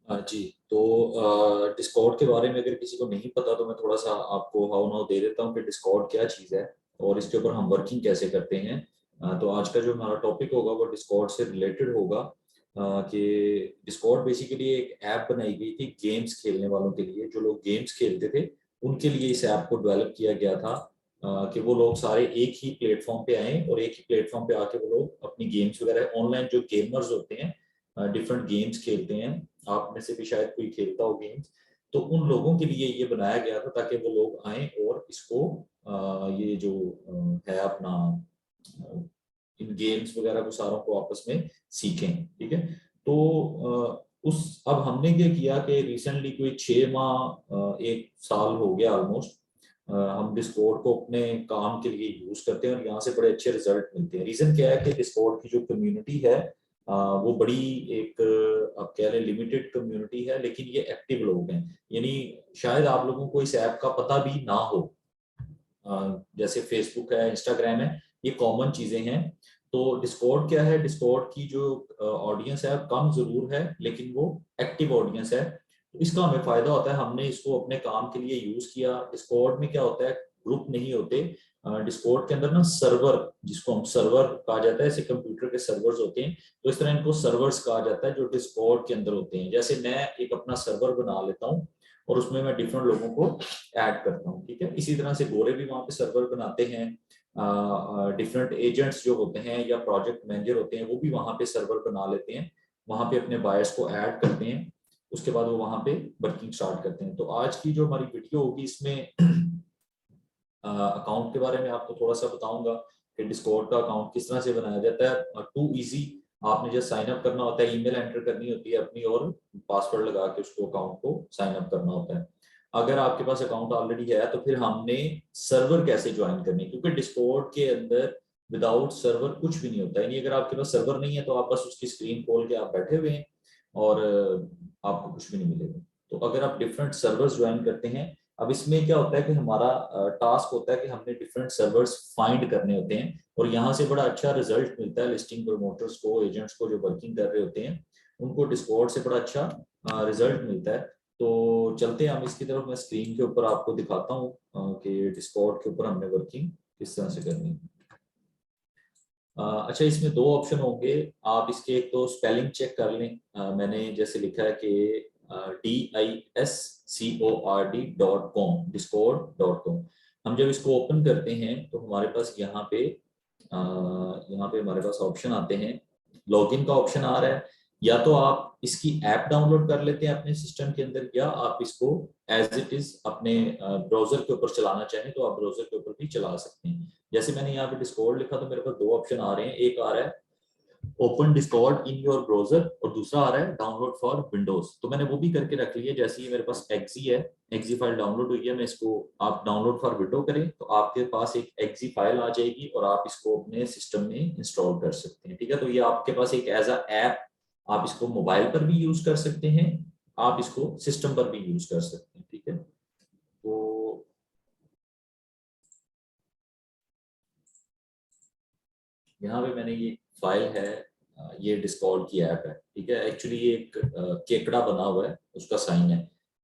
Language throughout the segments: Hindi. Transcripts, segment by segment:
जी। तो डिस्कॉर्ड के बारे में अगर किसी को नहीं पता तो मैं थोड़ा सा आपको हाउ नाउ दे देता हूँ कि डिस्कॉर्ड क्या चीज़ है और इसके ऊपर हम वर्किंग कैसे करते हैं। तो आज का जो हमारा टॉपिक होगा वो डिस्कॉर्ड से रिलेटेड होगा। कि डिस्कॉर्ड बेसिकली एक ऐप बनाई गई थी गेम्स खेलने वालों के लिए। जो लोग गेम्स खेलते थे उनके लिए इस ऐप को डेवलप किया गया था। कि वो लोग सारे एक ही प्लेटफॉर्म पे आए और एक ही प्लेटफॉर्म पे आके वो लोग अपनी गेम्स वगैरह ऑनलाइन जो गेमर्स होते हैं डिफरेंट गेम्स खेलते हैं। आप में से भी शायद कोई खेलता हो गेम्स। तो उन लोगों के लिए ये बनाया गया था ताकि वो लोग आए और इसको ये जो है अपना इन गेम्स वगैरह को सारों को आपस में सीखें। ठीक है। तो उस अब हमने क्या किया कि रिसेंटली कोई 6 माह 1 साल हो गया ऑलमोस्ट हम डिस्कॉर्ड को अपने काम के लिए यूज करते हैं और यहाँ से बड़े अच्छे रिजल्ट मिलते हैं। रीजन क्या है कि डिस्कॉर्ड की जो कम्युनिटी है वो बड़ी एक आप कह रहे लिमिटेड कम्युनिटी है, लेकिन ये एक्टिव लोग हैं। यानी शायद आप लोगों को इस ऐप का पता भी ना हो। जैसे फेसबुक है, इंस्टाग्राम है, ये कॉमन चीजें हैं। तो डिस्कॉर्ड क्या है? डिस्कॉर्ड की जो ऑडियंस है कम जरूर है लेकिन वो एक्टिव ऑडियंस है। तो इसका हमें फायदा होता है, हमने इसको अपने काम के लिए यूज किया। डिस्कॉर्ड में क्या होता है, ग्रुप नहीं होते। डिस्कॉर्ड के अंदर ना सर्वर, जिसको हम सर्वर कहा जाता है, ऐसे कंप्यूटर के सर्वर्स होते हैं। तो इस तरह इनको सर्वर्स कहा जाता है जो डिस्कॉर्ड के अंदर होते हैं। जैसे मैं एक अपना सर्वर बना लेता हूँ और उसमें मैं डिफरेंट लोगों को ऐड करता हूँ। ठीक है। इसी तरह से गोरे भी वहां पे सर्वर बनाते हैं। डिफरेंट एजेंट्स जो होते हैं या प्रोजेक्ट मैनेजर होते हैं वो भी वहां पे सर्वर बना लेते हैं, वहां पे अपने बायर्स को ऐड करते हैं। उसके बाद वो वहां पे वर्किंग स्टार्ट करते हैं। तो आज की जो हमारी वीडियो होगी इसमें अकाउंट के बारे में आपको थोड़ा सा बताऊंगा कि डिस्कॉर्ड का अकाउंट किस तरह से बनाया जाता है। टू इजी, आपने जस्ट साइन अप करना होता है, ईमेल एंटर करनी होती है अपनी और पासवर्ड लगा के उसको अकाउंट को साइन अप करना होता है। अगर आपके पास अकाउंट ऑलरेडी है तो फिर हमने सर्वर कैसे ज्वाइन करनी, क्योंकि डिस्कॉर्ड के अंदर विदाउट सर्वर कुछ भी नहीं होता है। यानी अगर आपके पास सर्वर नहीं है तो आप बस उसकी स्क्रीन खोल के आप बैठे हुए हैं और आपको कुछ भी नहीं मिलेगा। तो अगर आप डिफरेंट सर्वर्स ज्वाइन करते हैं, अब इसमें क्या होता है कि हमारा टास्क होता है कि हमने डिफरेंट सर्वर्स फाइंड करने होते हैं और यहाँ से बड़ा अच्छा रिजल्ट मिलता है लिस्टिंग प्रमोटर्स को, एजेंट्स को जो वर्किंग कर रहे होते हैं उनको डिस्कॉर्ड से बड़ा अच्छा रिजल्ट मिलता है। तो चलते हैं हम इसकी तरफ। मैं स्क्रीन के ऊपर आपको दिखाता हूँ कि डिस्कॉर्ड के ऊपर हमने वर्किंग किस तरह से करनी है। अच्छा, इसमें दो ऑप्शन होंगे। आप इसके एक तो स्पेलिंग चेक कर लें। मैंने जैसे लिखा है कि DISCORD.com, discord.com। हम जब इसको ओपन करते हैं तो हमारे पास यहाँ पे हमारे पास ऑप्शन आते हैं। लॉगिन का ऑप्शन आ रहा है। या तो आप इसकी ऐप डाउनलोड कर लेते हैं अपने सिस्टम के अंदर, या आप इसको एज इट इज अपने ब्राउजर के ऊपर चलाना चाहें तो आप ब्राउजर के ऊपर भी चला सकते हैं। जैसे मैंने यहाँ पे डिस्कॉर्ड लिखा तो मेरे पास दो ऑप्शन आ रहे हैं। एक आ रहा है open Discord in your browser और दूसरा आ रहा है डाउनलोड फॉर विंडोज। तो मैंने वो भी करके रख लिया। जैसे ही मेरे पास एक्सी है, एक्सी फाइल डाउनलोड हुई है, मैं इसको आप डाउनलोड फॉर विंडो करें तो आपके पास एक एक्सी फाइल आ जाएगी और आप इसको अपने सिस्टम में इंस्टॉल कर सकते हैं। ठीक है। तो ये आपके पास एक एज अ ऐप, आप इसको मोबाइल पर भी यूज कर सकते हैं, आप इसको सिस्टम पर भी यूज कर सकते हैं। ठीक है। तो यहाँ पे मैंने ये फाइल है, ये डिस्कॉर्ड की ऐप है। ठीक है। एक्चुअली ये एक केकड़ा बना हुआ है, उसका साइन है।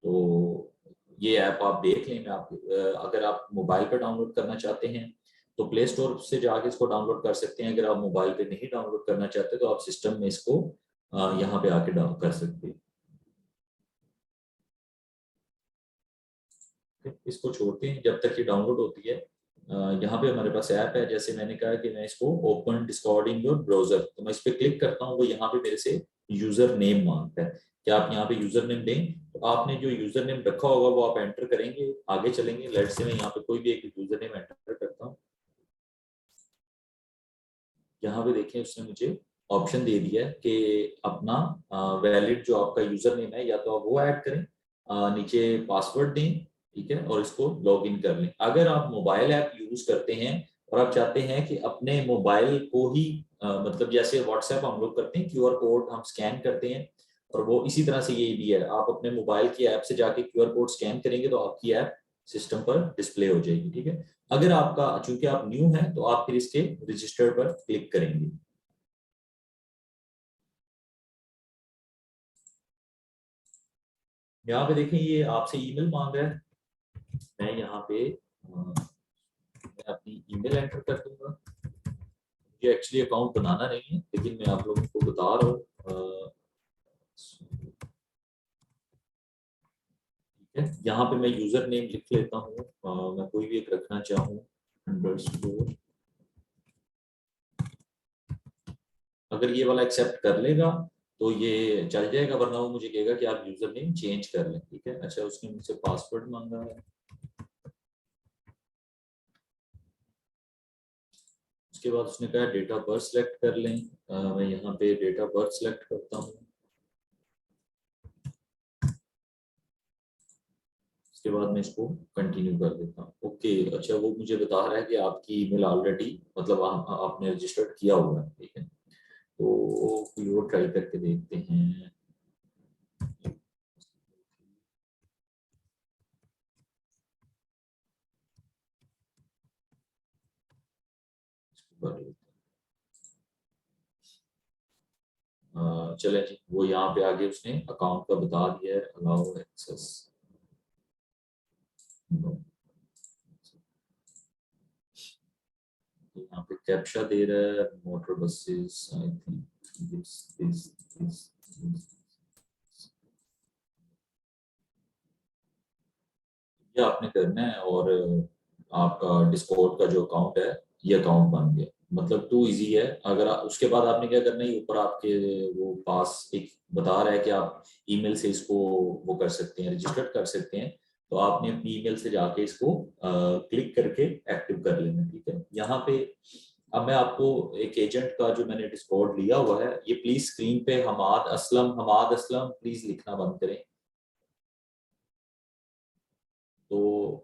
तो ये ऐप आप देख लें। मैं आप अगर आप मोबाइल पर डाउनलोड करना चाहते हैं तो प्ले स्टोर से जाके इसको डाउनलोड कर सकते हैं। अगर आप मोबाइल पे नहीं डाउनलोड करना चाहते तो आप सिस्टम में इसको यहाँ पे आके डाउनलोड कर सकते हैं। इसको छोड़ते हैं जब तक ये डाउनलोड होती है। यहाँ पे हमारे पास ऐप है। जैसे मैंने कहा कि मैं इसको open Discord in your browser, तो मैं इस पर क्लिक करता हूँ। वो यहाँ पे मेरे से यूजर नेम मांगता है कि आप यहाँ पे यूजर नेम दें। तो आपने जो यूजर नेम रखा होगा वो आप एंटर करेंगे। आगे चलेंगे। लेट से मैं यहाँ पे कोई भी एक यूजर नेम एंटर करता हूँ। यहाँ पे देखें उसने मुझे ऑप्शन दे दिया है कि अपना वैलिड जो आपका यूजर नेम है या तो आप वो ऐड करें, नीचे पासवर्ड दें। ठीक है। और इसको लॉग इन कर लें। अगर आप मोबाइल ऐप यूज करते हैं और आप चाहते हैं कि अपने मोबाइल को ही मतलब जैसे व्हाट्सएप हम लोग करते हैं, क्यूआर कोड हम स्कैन करते हैं और वो इसी तरह से ये भी है। आप अपने मोबाइल की ऐप से जाके क्यूआर कोड स्कैन करेंगे तो आपकी ऐप सिस्टम पर डिस्प्ले हो जाएगी। ठीक है। अगर आपका चूंकि आप न्यू हैं तो आप फिर इसके रजिस्टर पर क्लिक करेंगे। यहाँ पे देखें ये आपसे ईमेल मांग रहा है। मैं यहाँ पे मैं अपनी ईमेल एंटर कर दूंगा। मुझे एक्चुअली अकाउंट बनाना नहीं है, लेकिन मैं आप लोगों को बता रहा हूँ। ठीक है, यहाँ पे मैं यूजर नेम लिख लेता हूँ। मैं कोई भी एक रखना चाहूँ, अंडरस्कोर। अगर ये वाला एक्सेप्ट कर लेगा तो ये चल जाएगा, वरना वो मुझे कहेगा कि आप यूजर नेम चेंज कर लें। ठीक है, अच्छा उसने मुझसे पासवर्ड मांगा है। उसके बाद उसने कहा डेट ऑफ बर्थ सेलेक्ट कर लें। मैं यहाँ पे डेट ऑफ बर्थ सेलेक्ट करता हूँ। उसके बाद मैं इसको कंटिन्यू कर देता हूँ। ओके, अच्छा वो मुझे बता रहा है कि आपकी ईमेल ऑलरेडी, मतलब आपने रजिस्टर्ड किया हुआ है। ठीक है, तो कोई और ट्राई करके देखते हैं। चले जी, वो यहाँ पे आगे उसने अकाउंट का बता दिया है, अलाउ एक्सेस। यहाँ पे कैप्चा दे रहा है, motor buses I think this. ये आपने करना है और आपका डिस्कॉर्ड का जो अकाउंट है, ये अकाउंट बन गया। मतलब टू इजी है। अगर उसके बाद आपने क्या करना है, ऊपर आपके वो पास एक बता रहा है कि आप ईमेल से इसको वो कर सकते हैं, रजिस्टर कर सकते हैं। तो आपने अपनी ईमेल से जाके इसको क्लिक करके एक्टिव कर लेना। ठीक है, यहाँ पे अब मैं आपको एक एजेंट का जो मैंने डिस्कॉर्ड लिया हुआ है, ये प्लीज स्क्रीन पे हमाद असलम प्लीज लिखना बंद करें। तो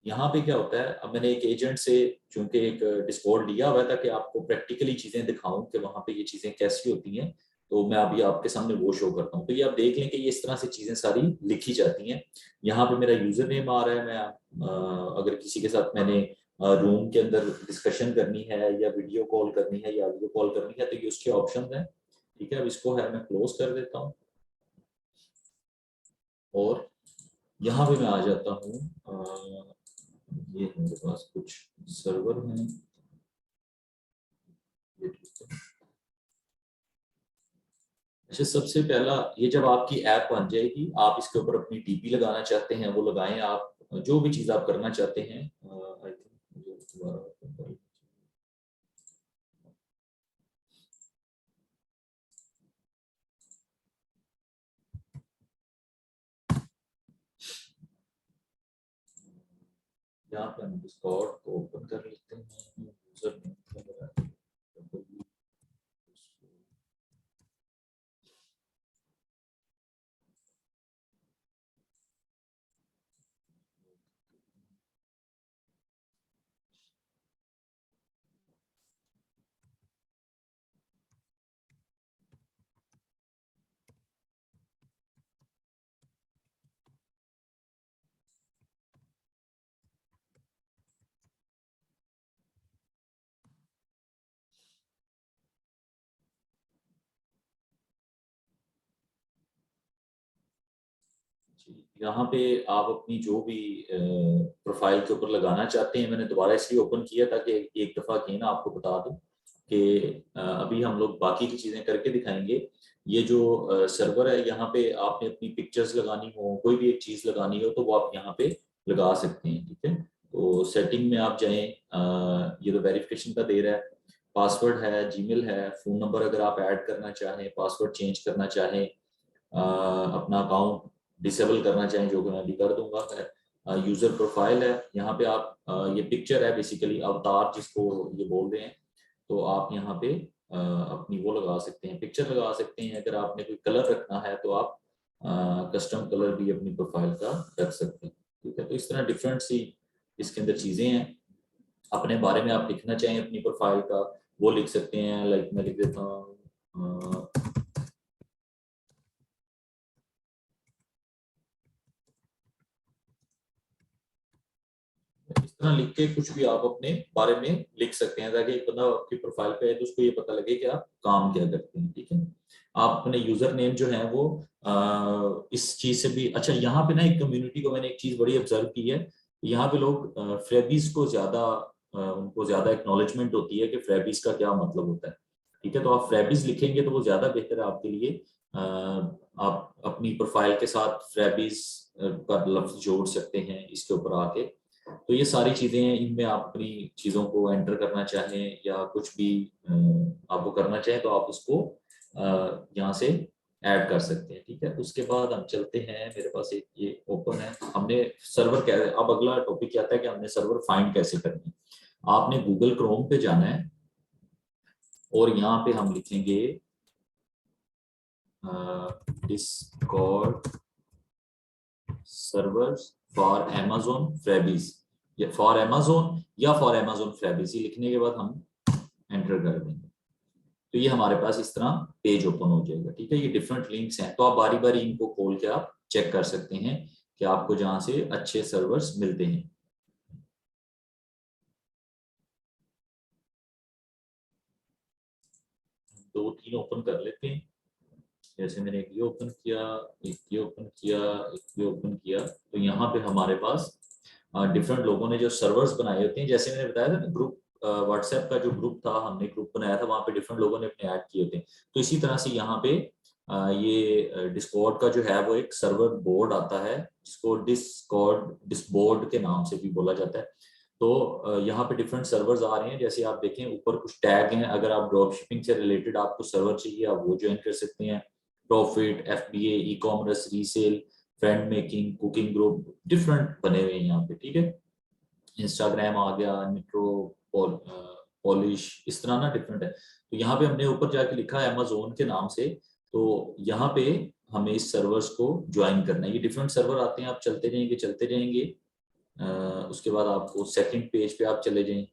यहाँ पे क्या होता है, अब मैंने एक एजेंट से चूंकि एक डिस्कॉर्ड लिया हुआ है ताकि आपको प्रैक्टिकली चीजें दिखाऊं कि वहां पे ये चीजें कैसी होती हैं। तो मैं अभी आपके सामने वो शो करता हूँ, तो ये आप देख लें कि ये इस तरह से चीजें सारी लिखी जाती हैं। यहाँ पे मेरा यूजर नेम आ रहा है। मैं अगर किसी के साथ मैंने रूम के अंदर डिस्कशन करनी है या वीडियो कॉल करनी है या ऑडियो कॉल करनी है, तो ये उसके ऑप्शन है। ठीक है, अब इसको है मैं क्लोज कर देता हूँ और यहाँ पे मैं आ जाता हूँ। ये मेरे पास कुछ सर्वर हैं। ये ठीक है। अच्छा, सबसे पहला ये जब आपकी ऐप बन जाएगी, आप इसके ऊपर अपनी डीपी लगाना चाहते हैं वो लगाएं। आप जो भी चीज आप करना चाहते हैं। आई थिंक दोबारा यहाँ पे हम डिस्कॉर्ड को ओपन कर लेते हैं। यूजर नेम यहाँ पे आप अपनी जो भी प्रोफाइल के ऊपर लगाना चाहते हैं, मैंने दोबारा इसलिए ओपन किया ताकि एक दफा अगेन आपको बता दूं कि अभी हम लोग बाकी की चीजें करके दिखाएंगे। ये जो सर्वर है, यहाँ पे आपने अपनी पिक्चर्स लगानी हो, कोई भी एक चीज लगानी हो, तो वो आप यहाँ पे लगा सकते हैं। ठीक है, तो सेटिंग में आप जाएं। ये तो वेरिफिकेशन का दे रहा है। पासवर्ड है, जीमेल है, फोन नंबर अगर आप ऐड करना चाहें, पासवर्ड चेंज करना चाहें, अपना अकाउंट डिसेबल करना चाहें, जो कि मैं भी कर दूंगा। मैं यूजर प्रोफाइल है, यहाँ पे आप ये पिक्चर है बेसिकली अवतार जिसको ये बोल रहे हैं। तो आप यहाँ पे अपनी वो लगा सकते हैं, पिक्चर लगा सकते हैं। अगर आपने कोई कलर रखना है तो आप कस्टम कलर भी अपनी प्रोफाइल का रख सकते हैं। ठीक है, तो इस तरह डिफरेंट सी इसके अंदर चीजें हैं। अपने बारे में आप लिखना चाहें अपनी प्रोफाइल का, वो लिख सकते हैं। लाइक मैं लिख देता हूँ इस तरह लिख के कुछ भी आप अपने बारे में लिख सकते हैं ताकि एक बंदा आपकी प्रोफाइल पे है तो उसको ये पता लगे कि आप काम क्या करते हैं। ठीक है, आप अपने यूजर नेम जो है वो इस चीज से भी अच्छा। यहाँ पे ना एक कम्युनिटी को मैंने एक चीज बड़ी ऑब्जर्व की है, यहाँ पे लोग फ्रेबीज को ज्यादा उनको ज्यादा एक्नॉलेजमेंट होती है कि फ्रेबीज का क्या मतलब होता है। ठीक है, तो आप फ्रेबीज लिखेंगे तो वो ज्यादा बेहतर है आपके लिए। आप अपनी प्रोफाइल के साथ फ्रेबीज का लफ्ज जोड़ सकते हैं इसके ऊपर आके। तो ये सारी चीजें हैं, इनमें आप अपनी चीजों को एंटर करना चाहें या कुछ भी आपको करना चाहें तो आप उसको यहाँ से ऐड कर सकते हैं। ठीक है, उसके बाद हम चलते हैं, मेरे पास एक ये ओपन है, हमने सर्वर क्या, अब अगला टॉपिक क्या आता है कि हमने सर्वर फाइंड कैसे करना है। आपने गूगल क्रोम पे जाना है और यहाँ पे हम लिखेंगे डिस्कॉर्ड सर्वर्स फॉर Amazon फ्रेबीज, या फॉर Amazon फ्रेबीज, ये लिखने के बाद हम एंटर कर देंगे तो ये हमारे पास इस तरह पेज ओपन हो जाएगा। ठीक है, ये डिफरेंट लिंक्स हैं तो आप बारी बारी इनको खोल के आप चेक कर सकते हैं कि आपको जहां से अच्छे सर्वर्स मिलते हैं। दो तीन ओपन कर लेते हैं, जैसे मैंने एक ये ओपन किया, एक ये ओपन किया, एक ये ओपन किया, तो यहाँ पे हमारे पास डिफरेंट लोगों ने जो सर्वर्स बनाए होते हैं, जैसे मैंने बताया था ना ग्रुप, व्हाट्सएप का जो ग्रुप था, हमने ग्रुप बनाया था, वहां पे डिफरेंट लोगों ने अपने ऐड किए थे। तो इसी तरह से यहाँ पे ये डिस्कॉर्ड का जो है वो एक सर्वर बोर्ड आता है, जिसको डिस्बोर्ड के नाम से भी बोला जाता है। तो यहाँ पे डिफरेंट सर्वर्स आ रहे हैं, जैसे आप देखें ऊपर कुछ टैग हैं, अगर आप ड्रॉप शिपिंग से रिलेटेड आपको सर्वर चाहिए आप वो ज्वाइन कर सकते हैं। Profit, FBA, e commerce, resale, friend making, cooking group, different बने हुए हैं यहाँ पे। ठीक है, इंस्टाग्राम आ गया, निट्रो, पॉलिश, इस तरह ना डिफरेंट है। तो यहाँ पे हमने ऊपर जाके लिखा है अमेजोन के नाम से, तो यहाँ पे हमें इस सर्वर्स को ज्वाइन करना है। ये डिफरेंट सर्वर आते हैं, आप चलते जाएंगे चलते जाएंगे, उसके बाद आपको सेकंड पेज पे आप चले जाएं।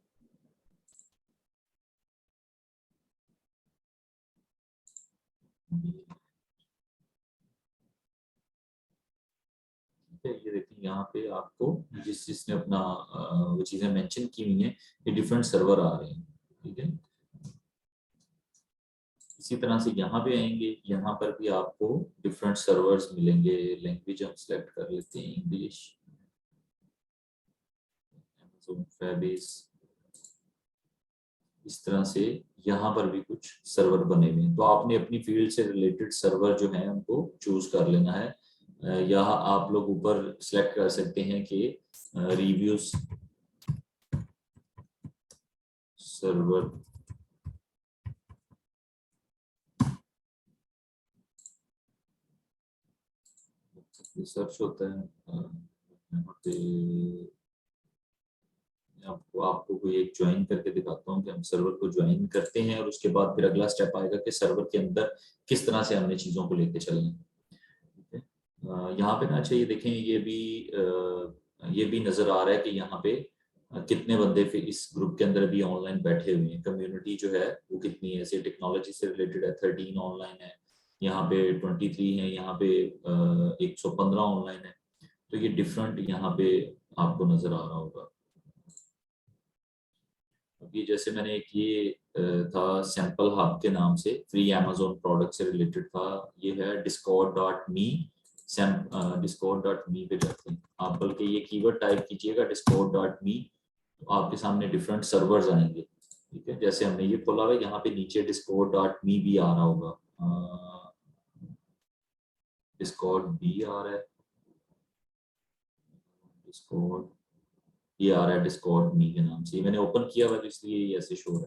ये देखिए यहाँ पे आपको जिसने अपना वो चीजें मेंशन की हुई हैं, ये डिफरेंट सर्वर आ रहे हैं। ठीक है, इसी तरह से यहाँ पे आएंगे, यहाँ पर भी आपको डिफरेंट सर्वर्स मिलेंगे। लैंग्वेज हम सेलेक्ट कर लेते हैं इंग्लिश, फेबिस, इस तरह से यहाँ पर भी कुछ सर्वर बने हुए हैं। तो आपने अपनी फील्ड से रिलेटेड सर्वर जो है उनको चूज कर लेना है। यहाँ आप लोग ऊपर सेलेक्ट कर सकते हैं कि रिव्यूज सर्वर, सर्च होता है यहाँ पे। आपको आपको कोई एक ज्वाइन करके दिखाता हूँ कि हम सर्वर को ज्वाइन करते हैं और उसके बाद फिर अगला स्टेप आएगा कि सर्वर के अंदर किस तरह से हमने चीज़ों को लेके चलना है। ठीक है, यहाँ पे ना, अच्छा ये देखें, ये भी नजर आ रहा है कि यहाँ पे कितने बंदे फिर इस ग्रुप के अंदर भी ऑनलाइन बैठे हुए हैं। कम्युनिटी जो है वो कितनी है, ऐसे टेक्नोलॉजी से रिलेटेड है 13 ऑनलाइन है, यहाँ पे 23 है, यहाँ पे 115 ऑनलाइन है। तो ये डिफरेंट यहाँ पे आपको नजर आ रहा होगा। अभी जैसे मैंने एक ये था सैंपल हब के नाम से, फ्री अमेजोन प्रोडक्ट से रिलेटेड था, ये है discord.me। discord.me पे जाते हैं आप, बल्कि ये कीवर्ड टाइप कीजिएगा discord.me, तो आपके सामने डिफरेंट सर्वर्स आएंगे। ठीक है, जैसे हमने ये खोला हुआ है, यहाँ पे नीचे discord.me भी आ रहा होगा, discord भी आ रहा है, discord ये आ रहा है डिस्कॉर्ड मी के नाम से। मैंने ओपन किया हुआ तो इसलिए ये ऐसे शो है।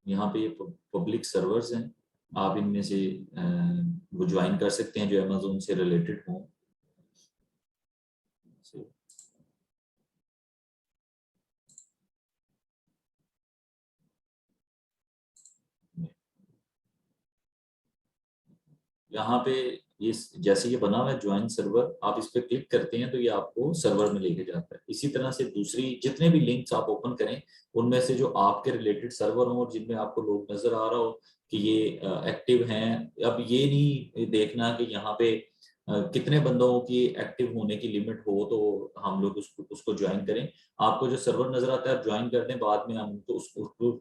यहाँ पे ये पब्लिक सर्वर्स हैं, आप इनमें से वो ज्वाइन कर सकते हैं जो अमेजोन से रिलेटेड हों। यहाँ पे ये जैसे ये बना हुआ है ज्वाइन सर्वर, आप इस पर क्लिक करते हैं तो ये आपको सर्वर में लेके जाता है। इसी तरह से दूसरी जितने भी लिंक्स आप ओपन करें उनमें से जो आपके रिलेटेड सर्वर हो और जिनमें आपको लोग नजर आ रहा हो कि ये एक्टिव हैं, अब ये नहीं देखना कि यहाँ पे कितने बंदों की एक्टिव होने की लिमिट हो तो हम लोग उसको ज्वाइन करें। आपको जो सर्वर नजर आता है आप ज्वाइन कर दें, बाद में हम उनको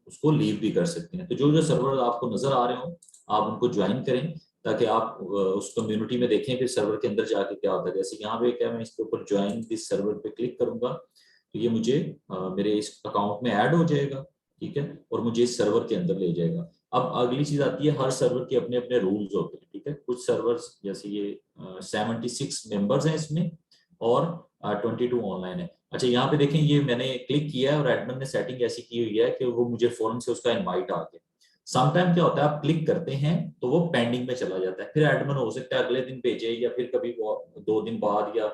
उसको लीव भी कर सकते हैं। तो जो जो सर्वर आपको नजर आ रहे हो आप उनको ज्वाइन करें, ताकि आप उस कम्युनिटी में देखें फिर सर्वर के अंदर जाके क्या होता है। जैसे यहाँ पे क्या, मैं इसके ऊपर ज्वाइन दिस सर्वर पे क्लिक करूंगा तो ये मुझे मेरे इस अकाउंट में ऐड हो जाएगा, ठीक है, और मुझे इस सर्वर के अंदर ले जाएगा। अब अगली चीज आती है, हर सर्वर के अपने अपने रूल्स होते हैं, ठीक है। कुछ सर्वर्स जैसे ये 76 मेंबर्स हैं इसमें और 22 ऑनलाइन है। अच्छा यहाँ पे देखें, ये मैंने क्लिक किया है और एडमिन ने सेटिंग ऐसी की हुई है कि वो मुझे फौरन से उसका इनवाइट आ गया। समटाइम क्या होता है, आप क्लिक करते हैं तो वो पेंडिंग में चला जाता है, फिर एडमिन हो सकता है अगले दिन भेजे, या फिर कभी वो 2 दिन बाद या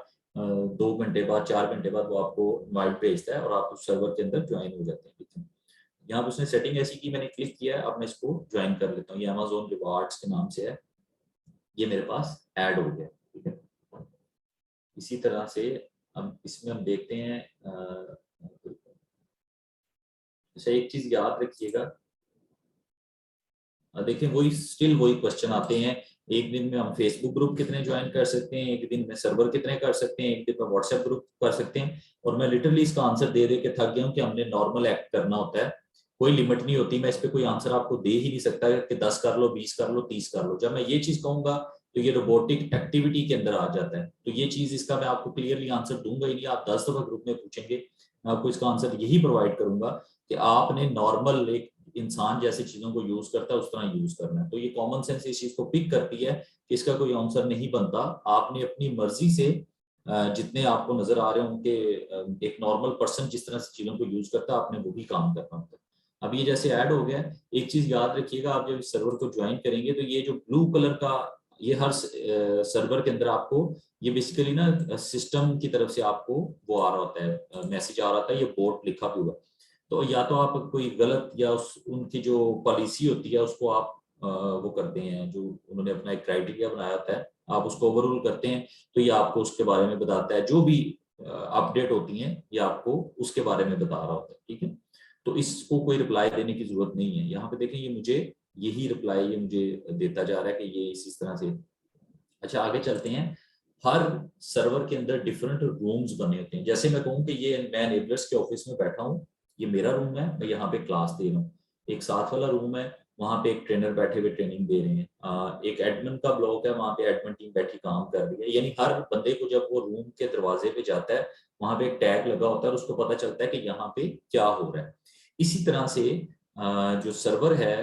2 घंटे बाद 4 घंटे बाद वो आपको इनवाइट भेजता है और आप उस सर्वर के अंदर ज्वाइन हो जाते हैं, ठीक है। यहाँ पे उसने सेटिंग ऐसी की, मैंने क्लिक किया है, अब मैं इसको ज्वाइन कर लेता हूँ। ये अमेजोन रिवार्ड्स के नाम से है, ये मेरे पास ऐड हो गया, ठीक है। इसी तरह से हम इसमें हम देखते हैं अच्छा एक चीज याद रखिएगा, देखिए वही स्टिल वही क्वेश्चन आते हैं, एक दिन में हम फेसबुक ग्रुप कितने ज्वाइन कर सकते हैं, एक दिन में सर्वर कितने कर सकते हैं, एक दिन में व्हाट्सएप ग्रुप कर सकते हैं। और मैं लिटरली इसका आंसर दे दे के थक गया हूँ कि हमने नॉर्मल एक्ट करना होता है, कोई लिमिट नहीं होती। मैं इस पर कोई आंसर आपको दे ही नहीं सकता कि 10 कर लो, 20 कर लो, 30 कर लो। जब मैं ये चीज कहूंगा तो ये रोबोटिक एक्टिविटी के अंदर आ जाता है। तो ये चीज इसका मैं आपको क्लियरली आंसर दूंगा ही नहीं। आप 10 दफा ग्रुप में पूछेंगे, मैं आपको इसका आंसर यही प्रोवाइड करूंगा कि आपने नॉर्मल एक इंसान जैसे चीजों को यूज करता है उस तरह यूज करना है। तो ये कॉमन सेंस इस चीज को पिक करती है कि इसका कोई आंसर नहीं बनता। आपने अपनी मर्जी से जितने आपको नजर आ रहे हैं उनके एक नॉर्मल पर्सन जिस तरह से चीजों को यूज करता है आपने वही काम करना होता है। अब ये जैसे ऐड हो गया, एक चीज याद रखिएगा, आप जब इस सर्वर को ज्वाइन करेंगे तो ये जो ब्लू कलर का ये हर सर्वर के अंदर आपको ये बेसिकली ना सिस्टम की तरफ से आपको वो आ रहा होता है, मैसेज आ रहा होता है, ये बोर्ड लिखा भी हुआ। तो या तो आप कोई गलत या उनकी जो पॉलिसी होती है उसको आप वो करते हैं, जो उन्होंने अपना एक क्राइटेरिया बनाया होता है आप उसको ओवररूल करते हैं, तो ये आपको उसके बारे में बताता है। जो भी अपडेट होती हैं ये आपको उसके बारे में बता रहा होता है, ठीक है। तो इसको कोई रिप्लाई देने की जरूरत नहीं है। यहाँ पे देखें, ये मुझे यही रिप्लाई ये मुझे देता जा रहा है कि ये इस तरह से। अच्छा आगे चलते हैं। हर सर्वर के अंदर डिफरेंट रूम्स बने होते हैं। जैसे मैं कहूँ कि ये मैं एनेबलर्स के ऑफिस में बैठा हूँ, ये मेरा रूम है, मैं यहाँ पे क्लास दे रहा हूँ। एक साथ वाला रूम है, वहां पे एक ट्रेनर बैठे हुए ट्रेनिंग दे रहे हैं। एक एडमिन का ब्लॉक है, वहां पे एडमिन टीम बैठी काम कर रही है। यानी हर बंदे को जब वो रूम के दरवाजे पे जाता है वहां पे एक टैग लगा होता है और उसको पता चलता है कि यहाँ पे क्या हो रहा है। इसी तरह से जो सर्वर है,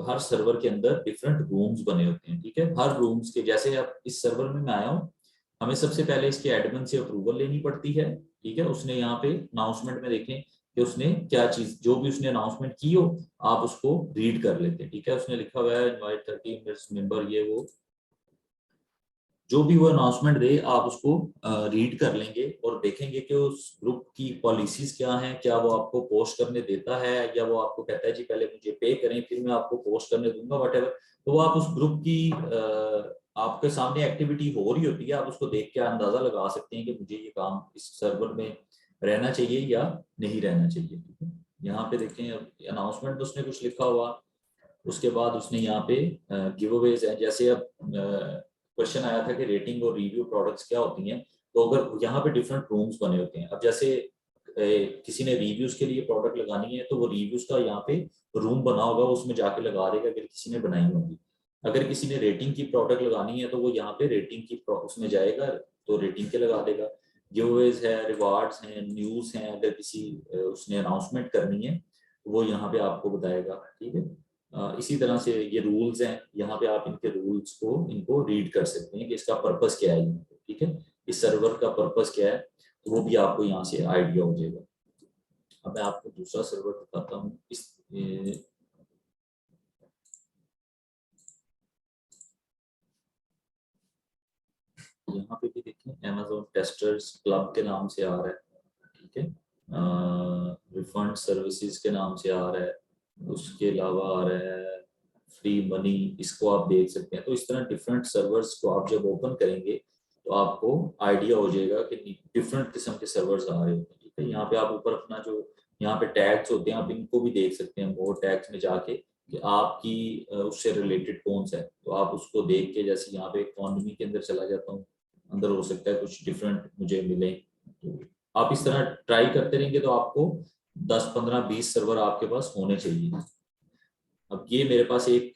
हर सर्वर के अंदर डिफरेंट रूम्स बने होते हैं, ठीक है। हर रूम्स के जैसे अब इस सर्वर में मैं आया हूँ, हमें सबसे पहले इसके एडमिन से अप्रूवल लेनी पड़ती है, ठीक है। उसने यहाँ पे अनाउंसमेंट में देखें कि उसने क्या चीज, जो भी उसने अनाउंसमेंट की हो आप उसको रीड कर लेते हैं, ठीक है। उसने लिखा हुआ है इनवाइट 30 मेंबर, ये वो जो भी वो अनाउंसमेंट दे आप उसको रीड कर लेंगे और देखेंगे कि उस ग्रुप की पॉलिसीज क्या हैं, क्या वो आपको पोस्ट करने देता है या वो आपको कहता है जी पहले मुझे पे करें फिर मैं आपको पोस्ट करने दूंगा, वट। तो वो आप उस ग्रुप की आपके सामने एक्टिविटी हो रही होती है, आप उसको देख के अंदाजा लगा सकते हैं कि मुझे ये काम इस सर्वर में रहना चाहिए या नहीं रहना चाहिए, ठीक है। यहाँ पे देखें अनाउंसमेंट तो उसने कुछ लिखा हुआ, उसके बाद उसने यहाँ पे गिव अवेज है। जैसे अब क्वेश्चन आया था कि रेटिंग और रिव्यू प्रोडक्ट्स क्या होती हैं, तो अगर यहाँ पे डिफरेंट रूम्स बने होते हैं। अब जैसे किसी ने रिव्यूज के लिए प्रोडक्ट लगानी है तो वो रिव्यूज का यहाँ पे रूम बना होगा, उसमें जाके लगा देगा अगर किसी ने बनाई होगी। अगर किसी ने रेटिंग की प्रोडक्ट लगानी है तो वो यहाँ पे रेटिंग की उसमें जाएगा तो रेटिंग के लगा देगा। गिवअवेज है, रिवार्ड्स हैं, न्यूज हैं, अगर किसी उसने अनाउंसमेंट करनी है तो वो यहाँ पे आपको बताएगा, ठीक है। इसी तरह से ये रूल्स हैं, यहाँ पे आप इनके रूल्स को इनको रीड कर सकते हैं कि इसका पर्पस क्या है, ठीक है। इस सर्वर का पर्पस क्या है तो वो भी आपको यहाँ से आइडिया हो जाएगा। अब मैं आपको दूसरा सर्वर बताता हूँ। इस यहाँ पे भी देखें Amazon टेस्टर्स क्लब के नाम से आ रहा है, ठीक है। रिफंड सर्विसेज के नाम से आ रहा है, उसके अलावा आ रहा है फ्री मनी, इसको आप देख सकते हैं। तो इस तरह डिफरेंट सर्वर्स को आप जब ओपन करेंगे तो आपको आइडिया हो जाएगा कि डिफरेंट किस्म के सर्वर्स आ रहे होते हैं, ठीक है। यहाँ पे आप ऊपर अपना जो यहाँ पे टैग्स होते हैं आप इनको भी देख सकते हैं, मोर टैग्स में जाके कि आपकी उससे रिलेटेड कौन सा है तो आप उसको देख के, जैसे यहाँ पे इकोनॉमी के अंदर चला जाता हूँ, अंदर हो सकता है कुछ डिफरेंट मुझे मिले। तो आप इस तरह ट्राई करते रहेंगे तो आपको 10, 15, 20 सर्वर आपके पास होने चाहिए। अब ये मेरे पास एक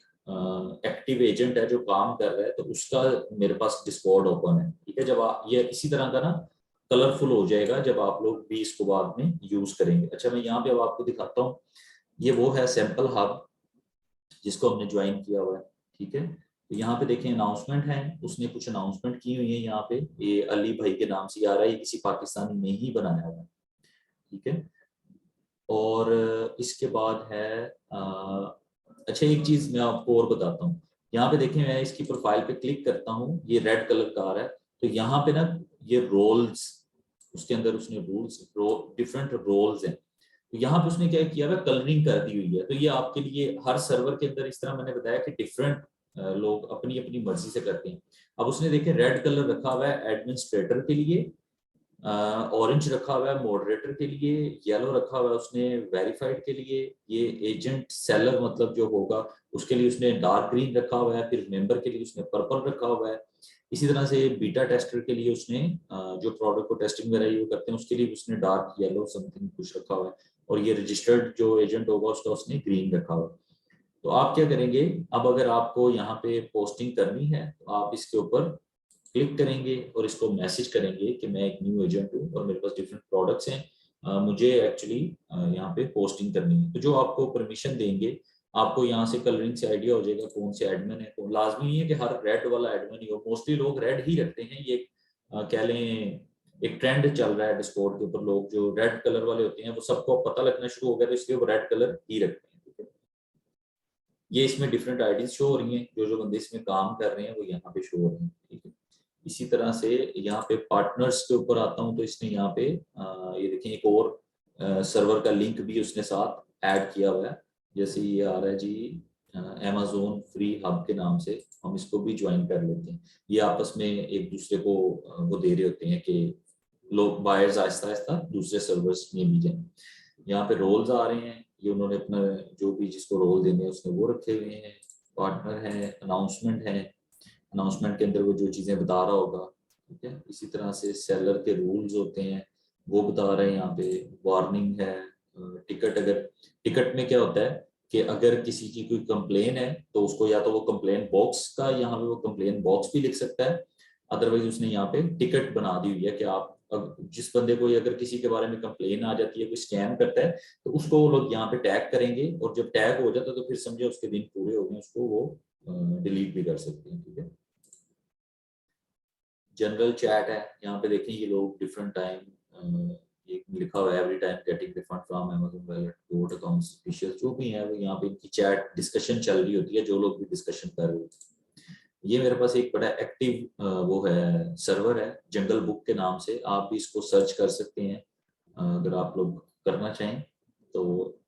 एक्टिव एजेंट है जो काम कर रहा है, तो उसका मेरे पास डिस्कॉर्ड ओपन है, ठीक है। जब आप ये इसी तरह का ना कलरफुल हो जाएगा जब आप लोग भी इसको बाद में यूज करेंगे। अच्छा, मैं यहाँ पे अब आपको दिखाता हूँ, ये वो है सैंपल हब जिसको हमने ज्वाइन किया हुआ है, ठीक है। तो यहाँ पे देखें अनाउंसमेंट है, उसने कुछ अनाउंसमेंट की हुई है यहाँ पे, ये अली भाई के नाम से आ रहा है, ये किसी पाकिस्तानी ने ही बनाया हुआ है, ठीक है। और इसके बाद है अच्छा एक चीज मैं आपको और बताता हूँ, यहाँ पे देखें मैं इसकी प्रोफाइल पे क्लिक करता हूँ, ये रेड कलर का आ रहा है, तो यहाँ पे ना ये रोल्स, उसके अंदर उसने रूल्स डिफरेंट रोल्स हैं, तो यहाँ पे उसने क्या किया है, कलरिंग कर दी हुई है। तो ये आपके लिए हर सर्वर के अंदर इस तरह मैंने बताया कि डिफरेंट लोग अपनी अपनी मर्जी से करते हैं। अब उसने देखे रेड कलर रखा हुआ है एडमिनिस्ट्रेटर के लिए, ऑरेंज रखा हुआ है मॉडरेटर के लिए, येलो रखा हुआ है उसने वेरीफाइड के लिए, ये एजेंट सेलर मतलब जो होगा उसके लिए उसने डार्क ग्रीन रखा हुआ है, फिर मेंबर के लिए उसने पर्पल रखा हुआ है। इसी तरह से बीटा टेस्टर के लिए उसने जो प्रोडक्ट को टेस्टिंग वगैरह ये करते हैं उसके लिए उसने डार्क येलो समथिंग कुछ रखा हुआ है, और ये रजिस्टर्ड जो एजेंट होगा उसका उसने ग्रीन रखा हुआ है। तो आप क्या करेंगे, अब अगर आपको यहाँ पे पोस्टिंग करनी है तो आप इसके ऊपर क्लिक करेंगे और इसको मैसेज करेंगे कि मैं एक न्यू एजेंट हूँ और मेरे पास डिफरेंट प्रोडक्ट्स हैं, मुझे एक्चुअली यहाँ पे पोस्टिंग करनी है। तो जो आपको परमिशन देंगे, आपको यहाँ से कलरिंग से आइडिया हो जाएगा कौन से एडमिन है, कौन लाजमी नहीं है कि हर रेड वाला एडमिन ही हो, मोस्टली लोग रेड ही रखते हैं। ये कह लें एक ट्रेंड चल रहा है डिस्कॉर्ड के ऊपर, लोग जो रेड कलर वाले होते हैं वो सबको पता लगना शुरू हो गया, तो इसलिए वो रेड कलर ही रखते हैं, ठीक है। ये इसमें डिफरेंट आईडीज शो हो रही हैं, जो जो बंदे इसमें काम कर रहे हैं वो यहाँ पे शो हो रहे हैं, ठीक है। इसी तरह से यहाँ पे पार्टनर्स के ऊपर आता हूँ, तो इसने यहाँ पे ये देखें एक और सर्वर का लिंक भी उसने साथ ऐड किया हुआ है, जैसे ये आ रहा है जी अमेजोन फ्री हब के नाम से, हम इसको भी ज्वाइन कर लेते हैं। ये आपस में एक दूसरे को वो दे रहे होते हैं कि लोग बायर्स आहिस्ता आहिस्ता दूसरे सर्वर्स में भी जाएं। यहाँ पे रोल्स आ रहे हैं, ये उन्होंने अपना जो भी जिसको रोल देने हैं उसने वो रखे हुए हैं। पार्टनर है, अनाउंसमेंट है, अनाउंसमेंट के अंदर वो जो चीजें बता रहा होगा, ठीक है। इसी तरह से सेलर के रूल्स होते हैं वो बता रहे हैं यहाँ पे। वार्निंग है, टिकट, अगर टिकट में क्या होता है कि अगर किसी की कोई कंप्लेन है तो उसको या तो वो कंप्लेन बॉक्स का यहाँ पे वो कंप्लेन बॉक्स भी लिख सकता है, अदरवाइज उसने यहाँ पे टिकट बना दी हुई है कि आप जिस बंदे को अगर किसी के बारे में कंप्लेन आ जाती है, कोई स्कैम करता है, तो उसको वो लोग यहाँ पे टैग करेंगे, और जब टैग हो जाता है तो फिर समझे उसके दिन पूरे हो गए, उसको वो डिलीट भी कर सकते हैं, ठीक है। जनरल चैट है, यहाँ पे देखें ये लोग डिफरेंट टाइम ये लिखा हुआ है every time getting refund from Amazon wallet code accounts fishers, जो भी है वो यहाँ पे इनकी चैट डिस्कशन चल रही होती है, जो लोग भी डिस्कशन कर रहे होते हैं। ये मेरे पास एक बड़ा एक्टिव वो है सर्वर है जंगल बुक के नाम से, आप भी इसको सर्च कर सकते हैं अगर आप लोग करना चाहें तो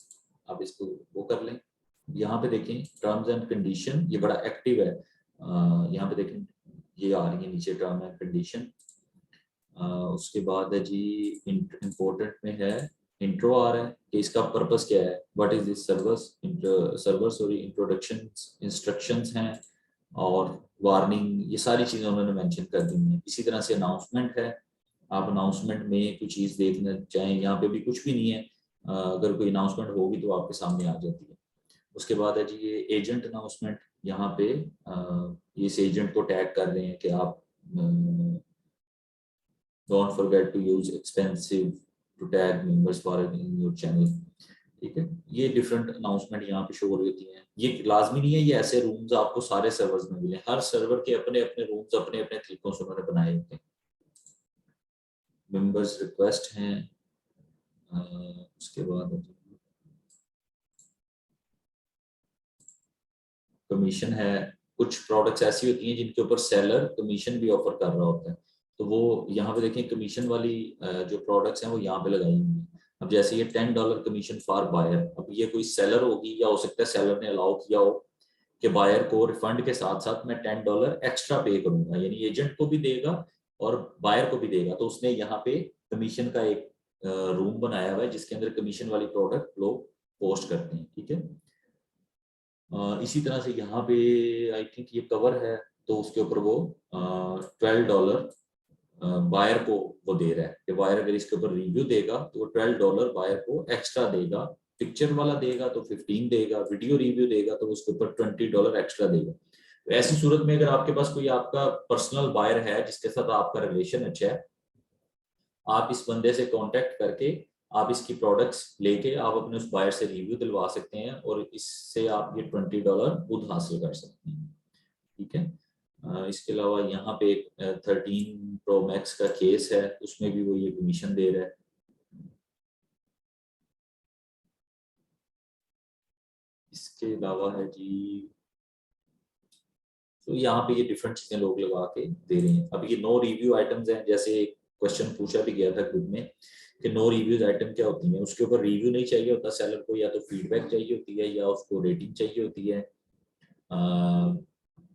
आप इसको वो कर लें। यहाँ पे देखें टर्म्स एंड कंडीशन, ये बड़ा एक्टिव है, यहाँ पे देखें ये आ रही है नीचे टर्म एंड कंडीशन। उसके बाद है जी इम्पोर्टेंट में है इंट्रो आ रहा है कि इसका पर्पस क्या है, what is this servers, server sorry introduction instructions हैं, और वार्निंग, ये सारी चीजें उन्होंने मेंशन कर दी हैं। इसी तरह से अनाउंसमेंट है, आप अनाउंसमेंट में कोई चीज देखना चाहें, यहाँ पे भी कुछ भी नहीं है, अगर कोई अनाउंसमेंट होगी तो आपके सामने आ जाती है। उसके बाद है जी ये एजेंट अनाउंसमेंट, यहाँ पे इस एजेंट को टैग कर रहे हैं कि आप don't forget to use expensive to tag members for in your channel, ठीक है। ये डिफरेंट अनाउंसमेंट यहाँ पे शो हो रही होती हैं। ये लाजमी नहीं है ये ऐसे रूम्स आपको सारे सर्वर्स में मिले, हर सर्वर के अपने अपने रूम्स अपने अपने तरीकों से उन्होंने बनाए होते हैं। मेंबर्स रिक्वेस्ट हैं, उसके बाद कमीशन है, कुछ प्रोडक्ट्स ऐसी होती हैं जिनके ऊपर सेलर कमीशन भी ऑफर कर रहा होता है, तो वो यहाँ पे देखें कमीशन वाली जो प्रोडक्ट्स हैं वो यहाँ पे लगाई हुई हैं। अब जैसे ये $10 कमीशन फॉर बायर, अब ये कोई सेलर होगी या हो सकता है सेलर ने अलाउ किया हो कि बायर को रिफंड के साथ साथ मैं $10 एक्स्ट्रा पे करूंगा, यानी एजेंट को भी देगा और बायर को भी देगा, तो उसने यहाँ पे कमीशन का एक रूम बनाया हुआ है जिसके अंदर कमीशन वाली प्रोडक्ट लोग पोस्ट करते हैं, ठीक है। इसी तरह से यहाँ पे आई थिंक ये कवर है, तो उसके ऊपर वो $12 बायर को वो दे रहा है कि बायर अगर इसके ऊपर रिव्यू देगा तो वो $12 बायर को एक्स्ट्रा देगा, पिक्चर वाला देगा तो 15 देगा, वीडियो रिव्यू देगा तो उसके ऊपर $20 एक्स्ट्रा देगा। तो ऐसी सूरत में अगर आपके पास कोई आपका पर्सनल बायर है जिसके साथ आपका रिलेशन अच्छा है, आप इस बंदे से कांटेक्ट करके आप इसकी प्रोडक्ट्स लेके आप अपने उस बायर से रिव्यू दिलवा सकते हैं और इससे आप ये $20 खुद हासिल कर सकते हैं। ठीक है। इसके अलावा यहाँ पे एक 13 प्रो मैक्स का केस है, उसमें भी वो ये कमीशन दे रहा है। इसके अलावा है जी, तो यहाँ पे ये डिफरेंट चीजें लोग लगा के दे रहे हैं। अब ये नो रिव्यू आइटम्स हैं, जैसे क्वेश्चन पूछा भी गया था ग्रुप में कि नो रिव्यूज आइटम क्या होती है। उसके ऊपर रिव्यू नहीं चाहिए होता सेलर को, या तो फीडबैक चाहिए होती है या उसको रेटिंग चाहिए होती है,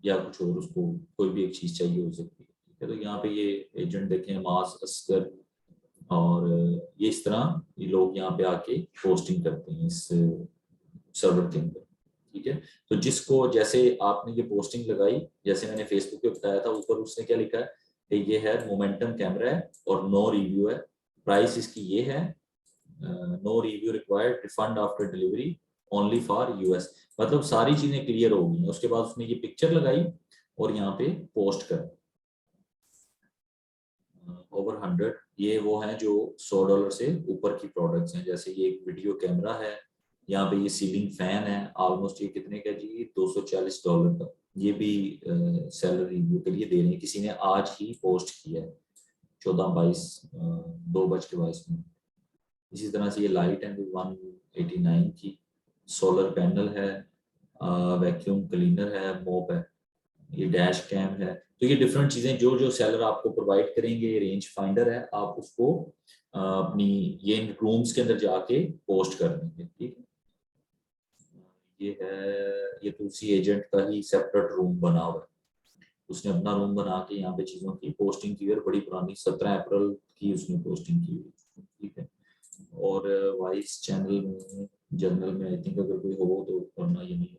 या कुछ और, उसको कोई भी एक चीज चाहिए हो सकती है। ठीक है, तो यहाँ पे ये एजेंट देखें मास अस्कर, और ये इस तरह ये लोग यहाँ पे आके पोस्टिंग करते हैं इस सर्वर के अंदर। ठीक है, तो जिसको जैसे आपने ये पोस्टिंग लगाई, जैसे मैंने फेसबुक पे बताया था, ऊपर उसने क्या लिखा है कि ये है मोमेंटम कैमरा है और नो रिव्यू है, प्राइस इसकी ये है, no review required, refund after delivery, only for US. मतलब सारी चीजें क्लियर हो गई हैं। उसके बाद उसने ये पिक्चर लगाई और यहाँ पे पोस्ट कर ओवर 100, ये वो हैं जो $100 से ऊपर की प्रोडक्ट्स हैं। जैसे ये एक वीडियो कैमरा है, यहाँ पे ये सीलिंग फैन है, ऑलमोस्ट ये कितने का जी, $240 का। ये भी सेलर रिव्यू के लिए दे रहे हैं, किसी ने आज ही पोस्ट किया है 14/22 2:22 में। इसी तरह से ये लाइट है 189 की, सोलर पैनल है, वैक्यूम क्लीनर है, मोप है, ये डैश कैम है। तो ये डिफरेंट चीजें जो जो सेलर आपको प्रोवाइड करेंगे, रेंज फाइंडर है, आप उसको अपनी ये रूम्स के अंदर जाके पोस्ट कर देंगे। ठीक है, ये है, ये तो उसी एजेंट का ही सेपरेट रूम बना हुआ है, उसने अपना रूम बना के यहाँ पे चीजों की पोस्टिंग की है, बड़ी पुरानी 17 अप्रैल की उसने पोस्टिंग की हुई। ठीक है, और वाइस चैनल में जनरल में आई थिंक अगर कोई हो तो करना, ये नहीं।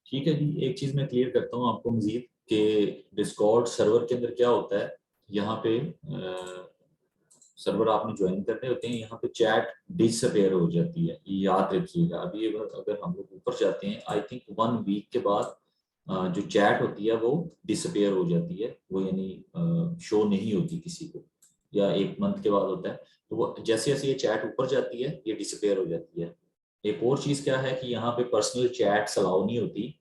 ठीक है जी, एक चीज मैं क्लियर करता हूँ आपको मजीद कि डिस्कॉर्ड सर्वर के अंदर क्या होता है। यहाँ पे सर्वर आपने ज्वाइन करने होते हैं, यहाँ पे चैट डिसअपेयर हो जाती है, ये याद रखिएगा। अभी अगर हम लोग ऊपर जाते हैं, आई थिंक 1 वीक के बाद जो चैट होती है वो डिसअपेयर हो जाती है, वो यानी शो नहीं होती किसी को, या 1 मंथ के बाद होता है। तो वो जैसे जैसे ये चैट ऊपर जाती है ये डिसअपेयर हो जाती है। एक और चीज क्या है कि यहाँ पे पर्सनल चैट्स अलाउ नहीं होती।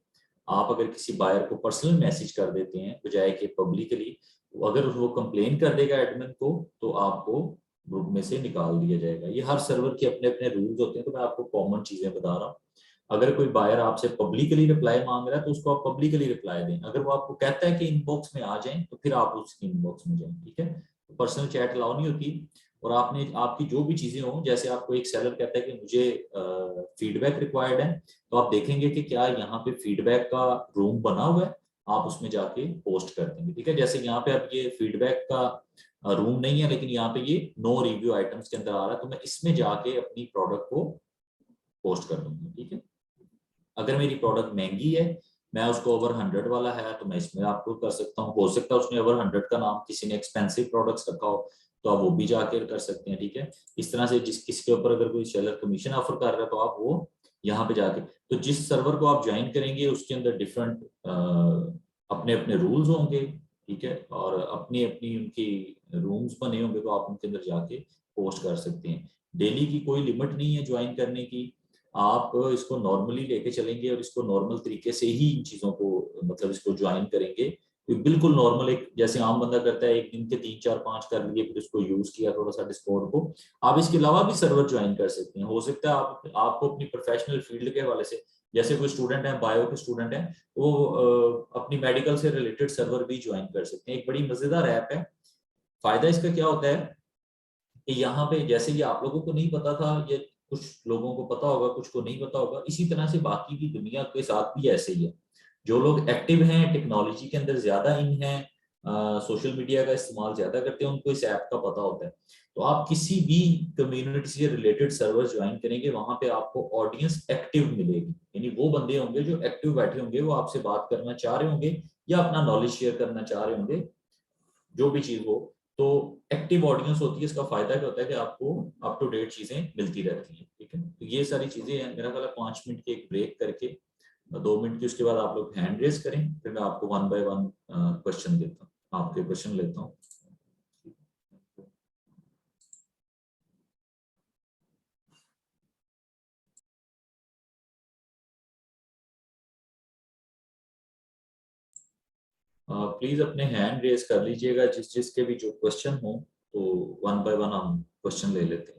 आप अगर किसी बायर को पर्सनल मैसेज कर देते हैं बजाय कि पब्लिकली, अगर वो कंप्लेन कर देगा एडमिन को तो आपको ग्रुप में से निकाल दिया जाएगा। ये हर सर्वर के अपने अपने रूल्स होते हैं, तो मैं आपको कॉमन चीजें बता रहा हूँ। अगर कोई बायर आपसे पब्लिकली रिप्लाई मांग रहा है तो उसको आप पब्लिकली रिप्लाई दें। अगर वो आपको कहता है कि इनबॉक्स में आ जाएं तो फिर आप उसकी इनबॉक्स में जाएं। ठीक है, तो पर्सनल चैट अलाउ नहीं होती। और आपने आपकी जो भी चीजें हो, जैसे आपको एक सेलर कहता है कि मुझे फीडबैक रिक्वायर्ड है, तो आप देखेंगे कि क्या यहाँ पे फीडबैक का रूम बना हुआ है, आप उसमें जाके पोस्ट कर देंगे। ठीक है, जैसे यहाँ पे अब ये फीडबैक का रूम नहीं है, लेकिन यहाँ पे ये नो रिव्यू आइटम्स के अंदर आ रहा है, तो मैं इसमें जाके अपनी प्रोडक्ट को पोस्ट कर दूंगा। ठीक है, अगर मेरी प्रोडक्ट महंगी है, मैं उसको ओवर 100 वाला है, तो मैं इसमें आपको कर सकता हूँ। हो सकता है उसने ओवर 100 का नाम किसी ने एक्सपेंसिव प्रोडक्ट्स रखा हो, तो आप वो भी जाके कर सकते हैं। ठीक है, इस तरह से जिस किसके ऊपर अगर कोई सेलर कमीशन ऑफर कर रहा है तो आप वो यहाँ पे जाके, तो जिस सर्वर को आप ज्वाइन करेंगे उसके अंदर डिफरेंट अपने अपने रूल्स होंगे। ठीक है, और अपनी अपनी उनकी रूम्स बने होंगे, तो आप उनके अंदर जाके पोस्ट कर सकते हैं। डेली की कोई लिमिट नहीं है ज्वाइन करने की, आप इसको नॉर्मली लेके चलेंगे और इसको नॉर्मल तरीके से ही इन चीजों को, मतलब इसको ज्वाइन करेंगे तो बिल्कुल नॉर्मल, एक जैसे आम बंदा करता है, एक दिन के 3 4 5 कर लिए, फिर उसको यूज किया थोड़ा सा डिस्कॉर्ड को। आप इसके अलावा भी सर्वर ज्वाइन कर सकते हैं। हो सकता है आप आपको अपनी प्रोफेशनल फील्ड के हवाले से, जैसे कोई स्टूडेंट है, बायो के स्टूडेंट है, वो अपनी मेडिकल से रिलेटेड सर्वर भी ज्वाइन कर सकते हैं। एक बड़ी मजेदार ऐप है। फायदा इसका क्या होता है कि यहाँ पे जैसे ये आप लोगों को नहीं पता था, ये कुछ लोगों को पता होगा, कुछ को नहीं पता होगा, इसी तरह से बाकी की दुनिया के साथ भी ऐसे ही है। जो लोग एक्टिव हैं, टेक्नोलॉजी के अंदर ज्यादा इन हैं, सोशल मीडिया का इस्तेमाल ज्यादा करते हैं, उनको इस ऐप का पता होता है। तो आप किसी भी कम्युनिटी से रिलेटेड सर्वर ज्वाइन करेंगे, वहां पे आपको ऑडियंस एक्टिव मिलेगी, यानी वो बंदे होंगे जो एक्टिव बैठे होंगे, वो आपसे बात करना चाह रहे होंगे या अपना नॉलेज शेयर करना चाह रहे होंगे, जो भी चीज हो। तो एक्टिव ऑडियंस होती है, इसका फायदा क्या होता है कि आपको अप टू डेट चीजें मिलती रहती हैं। ठीक है, तो ये सारी चीजें हैं। मेरा ख्याल है 5 मिनट की एक ब्रेक करके 2 मिनट की, उसके बाद आप लोग हैंड रेस करें, फिर मैं आपको वन बाय वन क्वेश्चन देता हूँ, आपके क्वेश्चन लेता हूँ। प्लीज अपने हैंड रेस कर लीजिएगा जिस जिसके भी जो क्वेश्चन हो, तो वन बाय वन हम क्वेश्चन ले लेते हैं।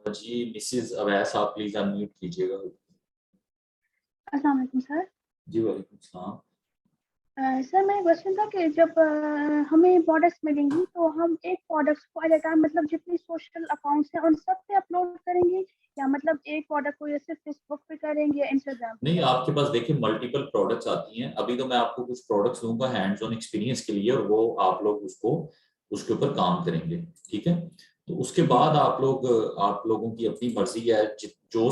जी मिसेज अवैस, आप प्लीज अनम्यूट कीजिएगा। अस्सलाम वालेकुम सर। जी वालेकुम सलाम। सर मेरा क्वेश्चन था कि जब हमें प्रोडक्ट्स मिलेंगी तो हम एक प्रोडक्ट्स को एट अ टाइम मतलब जितनी सोशल अकाउंट्स हैं उन सब पे अपलोड करेंगे, या मतलब एक प्रोडक्ट को जैसे फेसबुक पे करेंगे या इंस्टाग्राम पे नहीं, करेंगे? आपके पास देखिए मल्टीपल प्रोडक्ट्स आती हैं। अभी तो मैं आपको कुछ प्रोडक्ट्स दूंगा हैंड्स ऑन एक्सपीरियंस के लिए, और वो आप लोग उसको उसके ऊपर काम करेंगे। ठीक है, तो उसके जी बाद आप लोगों की अपनी मर्जी है, जो